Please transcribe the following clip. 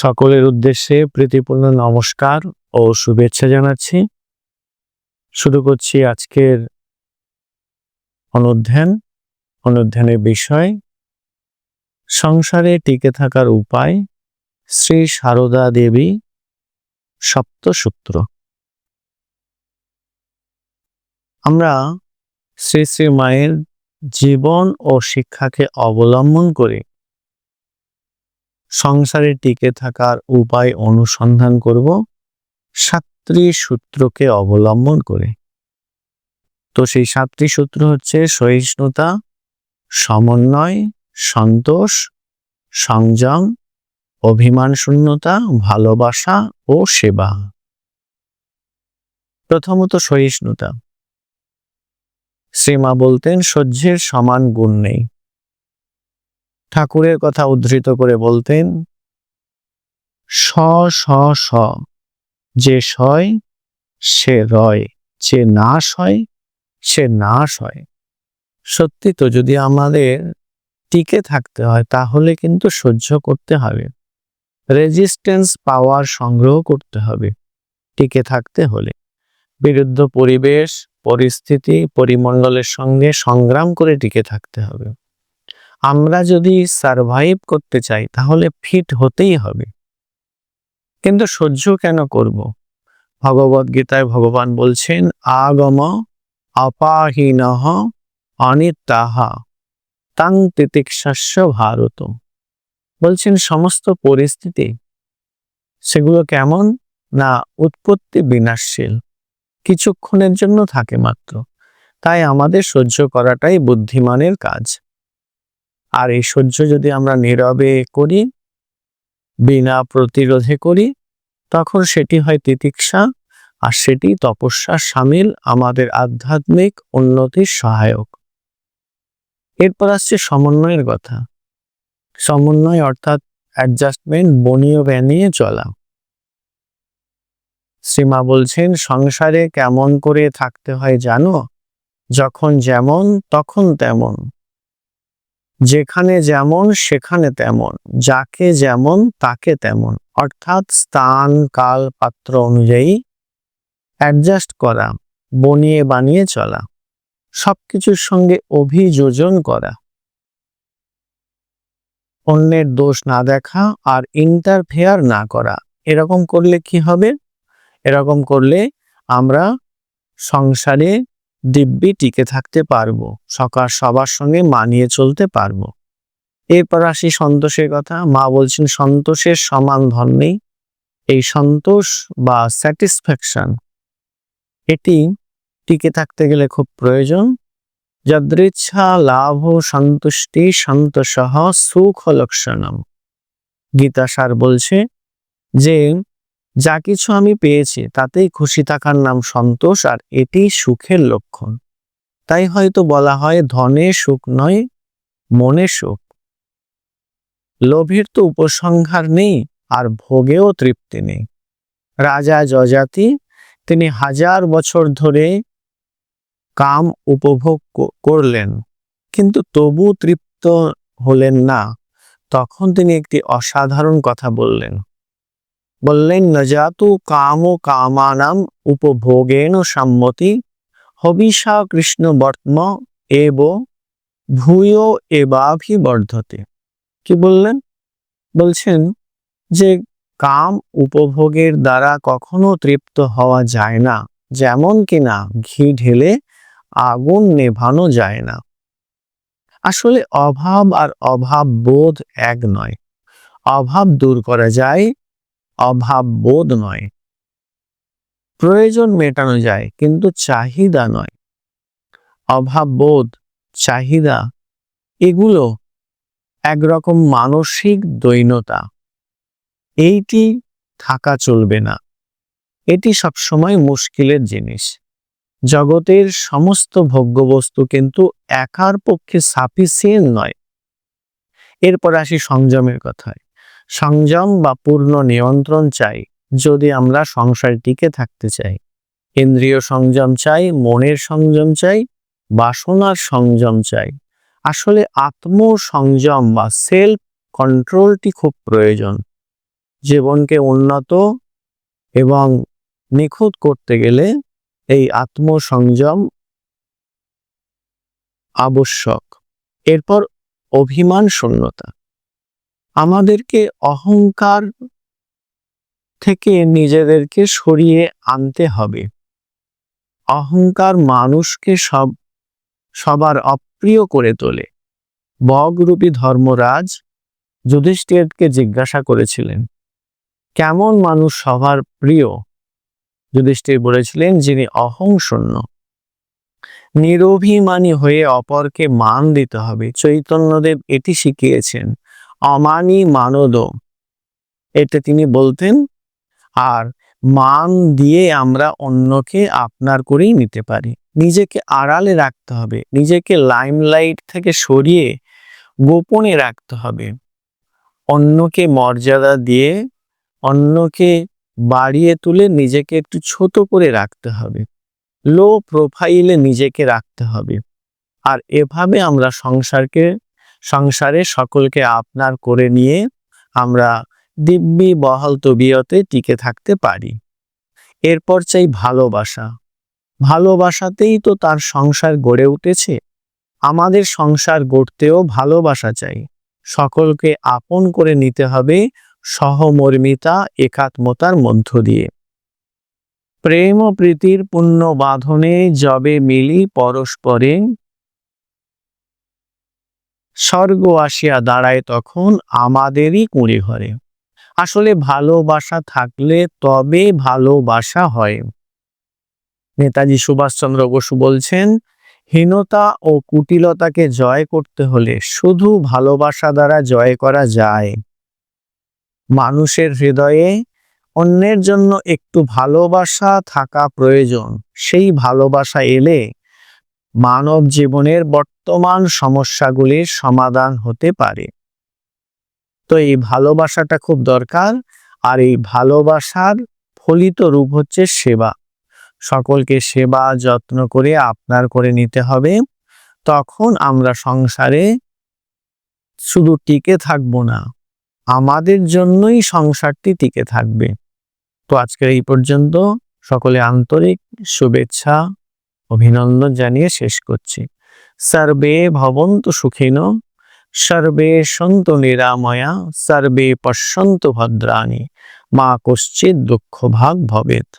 সকলের উদ্দেশ্যে প্রীতিপূর্ণ নমস্কার ও শুভেচ্ছা জানাচ্ছি। শুরু করছি আজকের অনুধ্যানের বিষয় সংসারে টিকে থাকার উপায়, শ্রী সারদা দেবী সপ্তসূত্র। আমরা শ্রী শ্রী মায়ের জীবন ও শিক্ষাকে অবলম্বন করে সংসারে টিকে থাকার উপায় অনুসন্ধান করব 7টি সূত্রকে অবলম্বন করে। তো সেই 7টি সূত্র হচ্ছে সহিষ্ণুতা, সমন্বয়, সন্তোষ, সংযম, অভিমান শূন্যতা, ভালোবাসা ও সেবা। প্রথমত সহিষ্ণুতা। শ্রীমা বলতেন সহ্যের সমান গুণ নেই। ঠাকুরের কথা উদ্ধৃত করে বলতেন স স স, যে সয় সে রয়, যে নাশ হয় সে নাশ হয়। সত্যি তো, যদি আমাদের টিকে থাকতে হয় তাহলে কিন্তু সহ্য করতে হবে, রেজিস্ট্যান্স পাওয়ার সংগ্রহ করতে হবে। টিকে থাকতে হলে বিরুদ্ধ পরিবেশ, পরিস্থিতি, পরিমণ্ডলের সঙ্গে সংগ্রাম করে টিকে থাকতে হবে। আমরা যদি সারভাইভ করতে চাই তাহলে ফিট হতেই হবে। কিন্তু সহ্য কেন করব? ভগবদ গীতায় ভগবান বলছেন আগম অপাহীনঃ অনিত্যাহা তাং তিতিক্ষাস্য ভারত। বলছেন সমস্ত পরিস্থিতি, সেগুলো কেমন না উৎপত্তি বিনাশশীল, কিছুক্ষণের জন্য থাকে মাত্র। তাই আমাদের সহ্য করাটাই বুদ্ধিমানের কাজ। আর এই সহ্য যদি আমরা নীরবে করি, বিনা প্রতিরোধে করি, তখন সেটি হয় তিতিক্ষা, আর সেটি তপস্যার শামিল, আমাদের আধ্যাত্মিক উন্নতির সহায়ক। এরপর আসছে সমন্বয়ের কথা। সমন্বয় অর্থাৎ অ্যাডজাস্টমেন্ট, বনিয়ে বানিয়ে চলা। শ্রীমা বলছেন সংসারে কেমন করে থাকতে হয় জানো? যখন যেমন তখন তেমন, যেখানে যেমন সেখানে তেমন, যাকে যেমন তাকে তেমন। অর্থাৎ স্থান, কাল, পাত্র অনুযায়ী অ্যাডজাস্ট করা, বনিয়ে বানিয়ে চলা, সবকিছুর সঙ্গে অভিযোজন করা, অন্যের দোষ না দেখা আর ইন্টারফেয়ার না করা। এরকম করলে কি হবে? এরকম করলে আমরা সংসারে দিব্যি টিকে থাকতে পারবো, সবার সঙ্গে মানিয়ে চলতে পারবো। এরপর আসি সন্তোষের কথা। মা বলছেন সন্তোষের সমান ধন নেই। এই সন্তোষ বা স্যাটিসফ্যাকশন, এটি টিকে থাকতে গেলে খুব প্রয়োজন। যদৃচ্ছা লাভ সন্তুষ্টি সন্তোষঃ সুখ লক্ষণম। গীতাসার বলছে যে যা কিছু আমি পেয়েছি তাতেই খুশি থাকার নাম সন্তোষ, আর এটি সুখের লক্ষণ। তাই হয়তো বলা হয় ধনে সুখ নয়, মনে সুখ। লোভের তো উপসংহার নেই, আর ভোগেও তৃপ্তি নেই। রাজা যযাতি, তিনি 1000 বছর ধরে কাম উপভোগ করলেন, কিন্তু তবু তৃপ্ত হলেন না। তখন তিনি একটি অসাধারণ কথা বললেন নজাতু কাম কামানাম উপভোগেন সম্মতি হবিষা কৃষ্ণ বর্তম এব ভূয় এবাভিবর্ধতে। কি বললেন? বলছেন যে কাম উপভোগের দ্বারা কখনো তৃপ্ত হওয়া যায় না, যেমন কিনা ঘি ঢেলে আগুন নেভানো যায় না। আসলে অভাব আর অভাব বোধ এক নয়। অভাব দূর করা যায়, অভাব বোধ নয়। প্রয়োজন মেটানো যায়, কিন্তু চাহিদা নয়। অভাব বোধ, চাহিদা, এগুলো একরকম মানসিক দৈন্যতা। এইটি থাকা চলবে না। এটি সবসময় মুশকিলের জিনিস। জগতের সমস্ত ভোগ্যবস্তু কিন্তু একার পক্ষে সাফিসিয়েন্ট নয়। এরপর আসি সংযমের কথায়। সংযম বা পূর্ণ নিয়ন্ত্রণ চাই যদি আমরা সংসারে টিকে থাকতে চাই। ইন্দ্রিয় সংযম চাই, মনের সংযম চাই, বাসনার সংযম চাই। আসলে আত্মসংযম বা সেলফ কন্ট্রোলটি খুব প্রয়োজন। জীবনকে উন্নত এবং নিখুঁত করতে গেলে এই আত্মসংযম আবশ্যক। এরপর অভিমান শূন্যতা। আমাদেরকে অহংকার থেকে নিজেদেরকে সরিয়ে আনতে হবে। অহংকার মানুষকে সবার অপ্রিয় করে তোলে। বগরূপী ধর্মরাজ যুধিষ্ঠিরকে জিজ্ঞাসা করেছিলেন, কেমন মানুষ সবার প্রিয়? যুধিষ্ঠির বলেছিলেন, যিনি অহংশূন্য। নিরভিমানী হয়ে অপরকে মান দিতে হবে। চৈতন্যদেব এটি শিখিয়েছেন, অমানি মানদ, এতে তিনি বলতেন। আর মান দিয়ে আমরা অন্যকে আপনার করেই নিতে পারি। নিজেকে আড়ালে রাখতে হবে, নিজেকে লাইমলাইট থেকে সরিয়ে গোপনে রাখতে হবে। অন্যকে মর্যাদা দিয়ে, অন্যকে বাড়িয়ে তুলে নিজেকে একটু ছোট করে রাখতে হবে। লো প্রোফাইলে নিজেকে রাখতে হবে। আর এভাবে আমরা সংসারে সকলকে আপনার করে নিয়ে আমরা দিব্যি বহাল তবিয়তে টিকে থাকতে পারি। এরপর চাই ভালোবাসা। ভালোবাসাতেই তো তার সংসার গড়ে উঠেছে। আমাদের সংসার গড়তেও ভালোবাসা চাই। সকলকে আপন করে নিতে হবে সহমর্মিতা, একাত্মতার মধ্য দিয়ে। প্রেম ও প্রীতির পুণ্য বাঁধনে যবে মিলি পরস্পরে, স্বর্গ আসিয়া দাঁড়ায় তখন আমাদেরই কুঁড়ে ঘরে। আসলে ভালোবাসা থাকলে তবে ভালোবাসা হয়। নেতাজি সুভাষচন্দ্র বসু বলছেন, হীনতা ও কুটিলতাকে জয় করতে হলে শুধু ভালোবাসা দ্বারা জয় করা যায়। মানুষের হৃদয়ে অন্যের জন্য একটু ভালোবাসা থাকা প্রয়োজন। সেই ভালোবাসা এলে মানব জীবনের বর্তমান সমস্যাগুলির সমাধান হতে পারে। তো এই ভালোবাসাটা খুব দরকার। আর এই ভালোবাসার ফলিত রূপ হচ্ছে সেবা। সকলকে সেবা যত্ন করে আপনার করে নিতে হবে। তখন আমরা সংসারে শুধু টিকে থাকবো না, আমাদের জন্যই সংসারটি টিকে থাকবে। তো আজকের এই পর্যন্ত। সকলে আন্তরিক শুভেচ্ছা অভিনন্দন জানিয়ে শেষ করছি। সর্বে ভবন্তু সুখিনো, সর্বে সন্তু নিরাময়া, সর্বে পশ্যন্তু ভদ্রাণি, মা কশ্চিৎ দুঃখ ভাগ ভবেৎ।